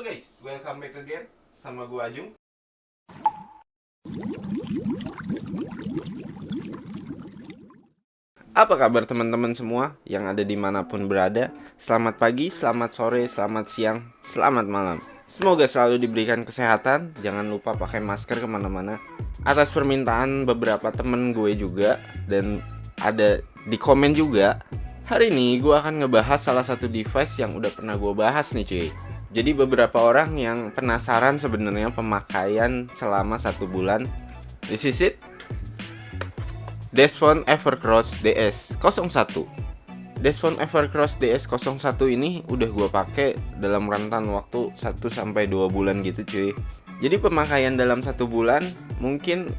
guys, welcome back again sama gua Ajung. Apa kabar teman-teman semua yang ada dimanapun berada? Selamat pagi, selamat sore, selamat siang, selamat malam. Semoga selalu diberikan kesehatan. Jangan lupa pakai masker kemana-mana. Atas permintaan beberapa temen gue juga, dan ada di komen juga, hari ini gue akan ngebahas salah satu device yang udah pernah gue bahas nih cuy. Jadi beberapa orang yang penasaran sebenarnya pemakaian selama 1 bulan. This is it. Deskphone Evercross DS01. Deskphone Evercross DS01 ini udah gue pakai dalam rentan waktu 1-2 bulan gitu cuy. Jadi pemakaian dalam 1 bulan mungkin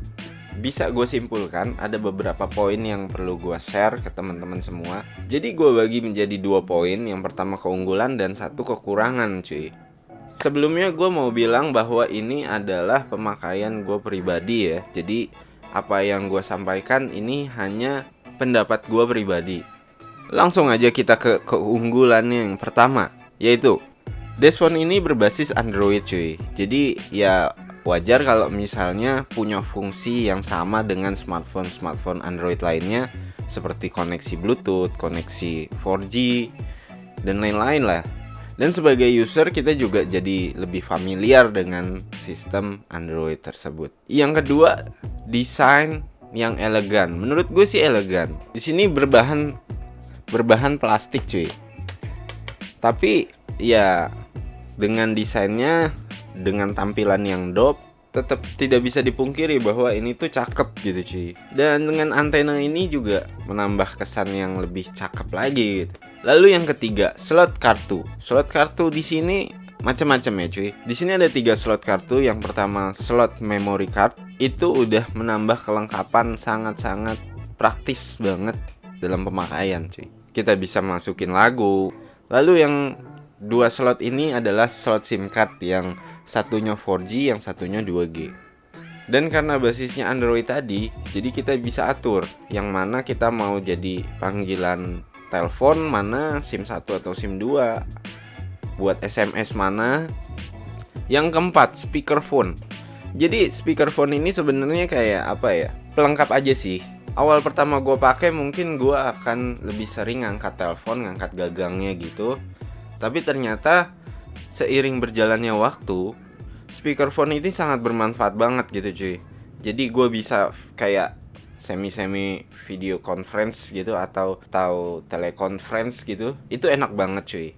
bisa gue simpulkan ada beberapa poin yang perlu gue share ke teman-teman semua. Jadi gue bagi menjadi 2 poin. Yang pertama keunggulan dan 1 kekurangan cuy. Sebelumnya gue mau bilang bahwa ini adalah pemakaian gue pribadi ya. Jadi apa yang gue sampaikan ini hanya pendapat gue pribadi. Langsung aja kita ke keunggulannya yang pertama, yaitu Deskphone ini berbasis Android cuy. Jadi ya wajar kalau misalnya punya fungsi yang sama dengan smartphone Android lainnya, seperti koneksi Bluetooth, koneksi 4G, dan lain-lain lah. Dan sebagai user kita juga jadi lebih familiar dengan sistem Android tersebut. Yang kedua, desain yang elegan. Menurut gue sih elegan. Di sini berbahan plastik cuy. Tapi ya dengan desainnya, dengan tampilan yang dope, tetap tidak bisa dipungkiri bahwa ini tuh cakep gitu cuy. Dan dengan antena ini juga menambah kesan yang lebih cakep lagi gitu. Lalu yang ketiga, slot kartu. Slot kartu di sini macam-macam ya cuy. Di sini ada 3 slot kartu. Yang pertama slot memory card. Itu udah menambah kelengkapan sangat-sangat praktis banget dalam pemakaian cuy. Kita bisa masukin lagu. Lalu yang 2 slot ini adalah slot SIM card, yang satunya 4G, yang satunya 2G. Dan karena basisnya Android tadi, jadi kita bisa atur yang mana kita mau jadi panggilan telepon mana, SIM 1 atau SIM 2, buat SMS mana. Yang keempat, speakerphone. Jadi speakerphone ini sebenarnya kayak apa ya, pelengkap aja sih. Awal pertama gue pakai mungkin gue akan lebih sering ngangkat telepon, ngangkat gagangnya gitu. Tapi ternyata seiring berjalannya waktu, speakerphone ini sangat bermanfaat banget gitu cuy. Jadi gue bisa kayak semi video conference gitu atau teleconference gitu. Itu enak banget cuy.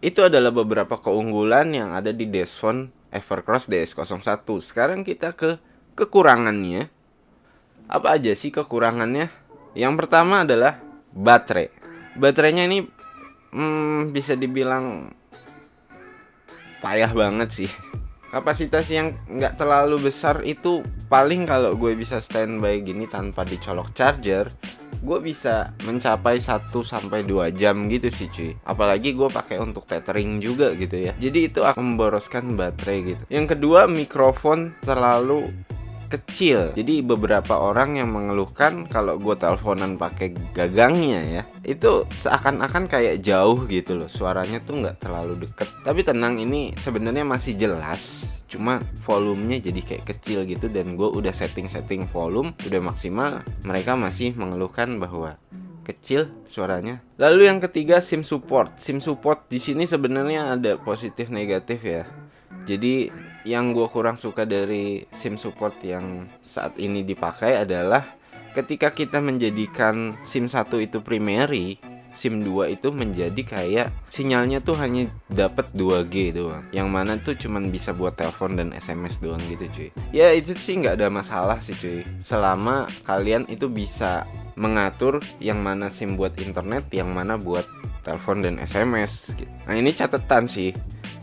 Itu adalah beberapa keunggulan yang ada di Deskphone Evercross DS01. Sekarang kita ke kekurangannya. Apa aja sih kekurangannya? Yang pertama adalah baterai. Baterainya ini bisa dibilang payah banget sih. Kapasitas yang nggak terlalu besar itu paling kalau gue bisa standby gini tanpa dicolok charger, gue bisa mencapai 1-2 jam gitu sih cuy. Apalagi gue pakai untuk tethering juga gitu ya. Jadi itu akan memboroskan baterai gitu. Yang kedua, mikrofon terlalu kecil. Jadi beberapa orang yang mengeluhkan kalau gue teleponan pakai gagangnya ya, itu seakan-akan kayak jauh gitu loh, suaranya tuh nggak terlalu deket. Tapi tenang, ini sebenarnya masih jelas, cuma volumenya jadi kayak kecil gitu. Dan gue udah setting volume udah maksimal, mereka masih mengeluhkan bahwa kecil suaranya. Lalu yang ketiga, SIM support. SIM support di sini sebenarnya ada positif negatif ya. Jadi yang gue kurang suka dari SIM support yang saat ini dipakai adalah ketika kita menjadikan SIM 1 itu primary, SIM 2 itu menjadi kayak sinyalnya tuh hanya dapat 2G doang, yang mana tuh cuman bisa buat telepon dan SMS doang gitu cuy. Ya itu sih nggak ada masalah sih cuy, selama kalian itu bisa mengatur yang mana SIM buat internet, yang mana buat telepon dan SMS gitu. Nah ini catatan sih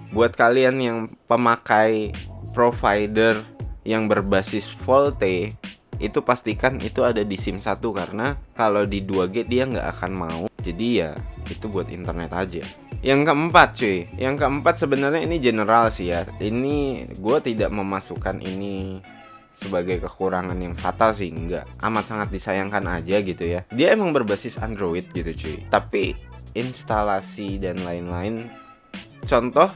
buat kalian yang pemakai provider yang berbasis VoLTE, itu pastikan itu ada di SIM 1, karena kalau di 2G dia nggak akan mau. Jadi ya itu buat internet aja. Yang keempat cuy, yang keempat sebenarnya ini general sih ya. Ini gue tidak memasukkan ini sebagai kekurangan yang fatal sih, enggak. Amat sangat disayangkan aja gitu ya. Dia emang berbasis Android gitu cuy, tapi instalasi dan lain-lain, contoh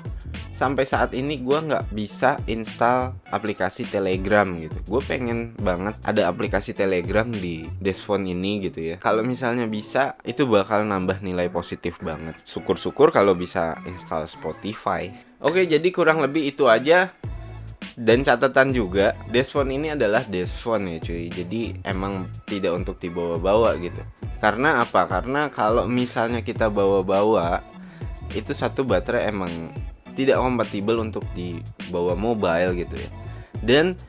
sampai saat ini gue nggak bisa install aplikasi Telegram gitu. Gue pengen banget ada aplikasi Telegram di desk phone ini gitu ya. Kalau misalnya bisa, itu bakal nambah nilai positif banget. Syukur-syukur kalau bisa install Spotify. Oke, jadi kurang lebih itu aja. Dan catatan juga, desk phone ini adalah desk phone ya cuy. Jadi emang tidak untuk dibawa-bawa gitu. Karena apa? Karena kalau misalnya kita bawa-bawa, itu satu baterai emang tidak kompatibel untuk dibawa mobile gitu ya. Dan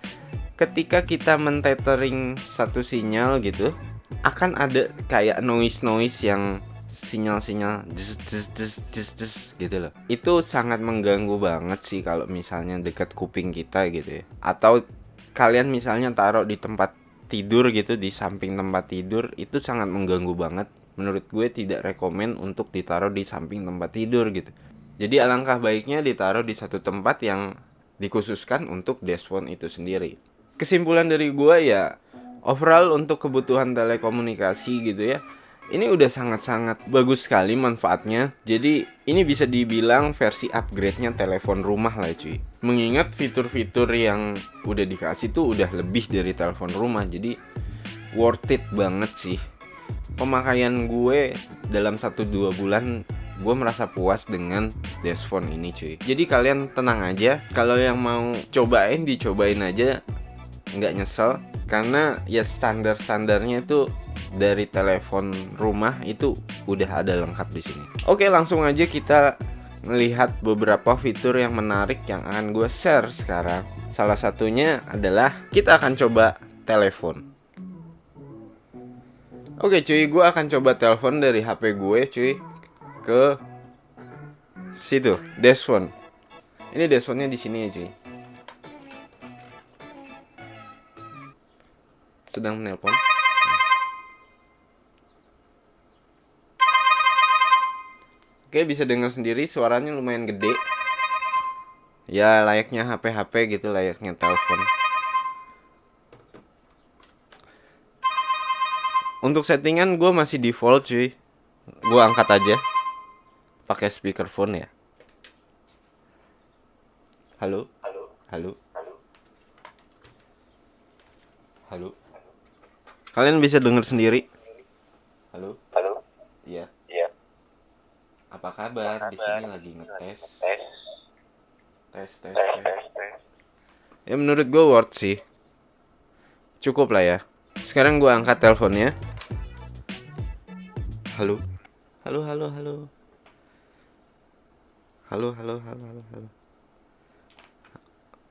ketika kita mentethering satu sinyal gitu, akan ada kayak noise yang sinyal gitu loh. Itu sangat mengganggu banget sih kalau misalnya dekat kuping kita gitu ya. Atau kalian misalnya taruh di tempat tidur gitu, di samping tempat tidur, itu sangat mengganggu banget. Menurut gue tidak rekomen untuk ditaruh di samping tempat tidur gitu. Jadi alangkah baiknya ditaruh di satu tempat yang dikhususkan untuk desk phone itu sendiri. Kesimpulan dari gue ya, overall untuk kebutuhan telekomunikasi gitu ya, ini udah sangat-sangat bagus sekali manfaatnya. Jadi ini bisa dibilang versi upgrade-nya telepon rumah lah cuy. Mengingat fitur-fitur yang udah dikasih tuh udah lebih dari telepon rumah. Jadi worth it banget sih. Pemakaian gue dalam 1-2 bulan, gue merasa puas dengan desk phone ini cuy. Jadi kalian tenang aja, kalau yang mau dicobain aja, nggak nyesel. Karena ya standarnya itu dari telepon rumah itu udah ada lengkap di sini. Oke, langsung aja kita melihat beberapa fitur yang menarik yang akan gue share sekarang. Salah satunya adalah kita akan coba telepon. Oke cuy, gue akan coba telepon dari HP gue cuy ke situ, desk phone. Ini desk phone-nya di sini ya cuy. Sedang menelpon. Oke, bisa dengar sendiri suaranya lumayan gede. Ya layaknya HP gitu, layaknya telepon. Untuk settingan gue masih default cuy. Gue angkat aja pakai speakerphone ya. Halo. Kalian bisa dengar sendiri. Halo. Iya. Apa kabar? Di sini lagi ngetes. Tes. Ya menurut gue worth sih. Cukup lah ya. Sekarang gue angkat teleponnya. Halo.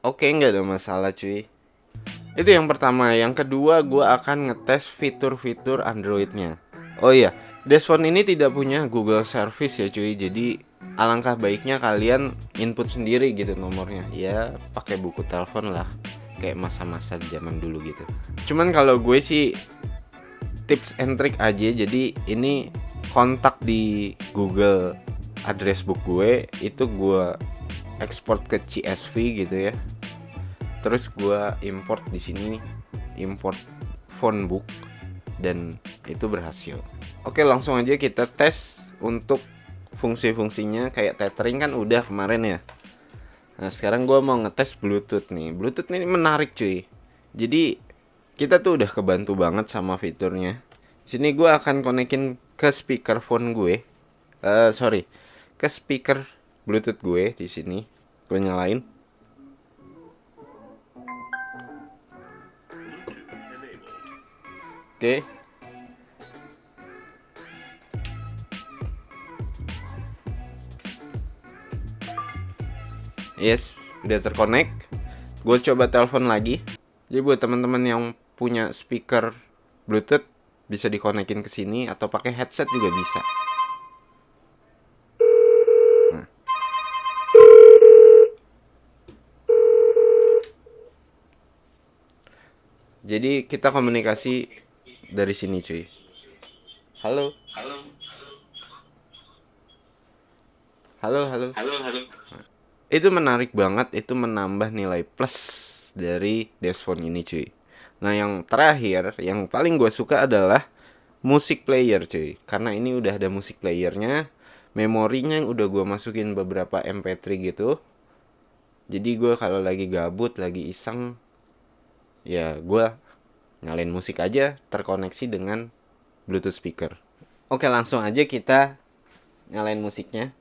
Oke, nggak ada masalah cuy. Itu yang pertama. Yang kedua, gue akan ngetes fitur-fitur Androidnya. Oh iya, desk phone ini tidak punya Google Service ya cuy. Jadi alangkah baiknya kalian input sendiri gitu nomornya. Ya pakai buku telepon lah, kayak masa-masa zaman dulu gitu. Cuman kalau gue sih tips and trick aja. Jadi ini kontak di Google address book gue, itu gue ekspor ke CSV gitu ya. Terus gue import di sini, import phone book, dan itu berhasil. Oke, langsung aja kita tes untuk fungsi-fungsinya. Kayak tethering kan udah kemarin ya. Nah sekarang gue mau ngetes Bluetooth nih. Bluetooth ini menarik cuy. Jadi kita tuh udah kebantu banget sama fiturnya. Sini gue akan konekin ke speaker phone gue. Ke speaker Bluetooth gue di sini. Gue nyalain. Oke. Yes, udah terkonek. Gue coba telepon lagi. Jadi buat teman-teman yang punya speaker Bluetooth bisa dikonekin ke sini atau pakai headset juga bisa. Nah. Jadi kita komunikasi dari sini cuy. Halo. Itu menarik banget, itu menambah nilai plus dari desk phone ini cuy. Nah yang terakhir, yang paling gue suka adalah music player cuy. Karena ini udah ada music playernya. memorinya udah gue masukin beberapa MP3 gitu. Jadi gue kalau lagi gabut, lagi iseng, ya gue nyalain musik aja terkoneksi dengan Bluetooth speaker. Oke, langsung aja kita nyalain musiknya.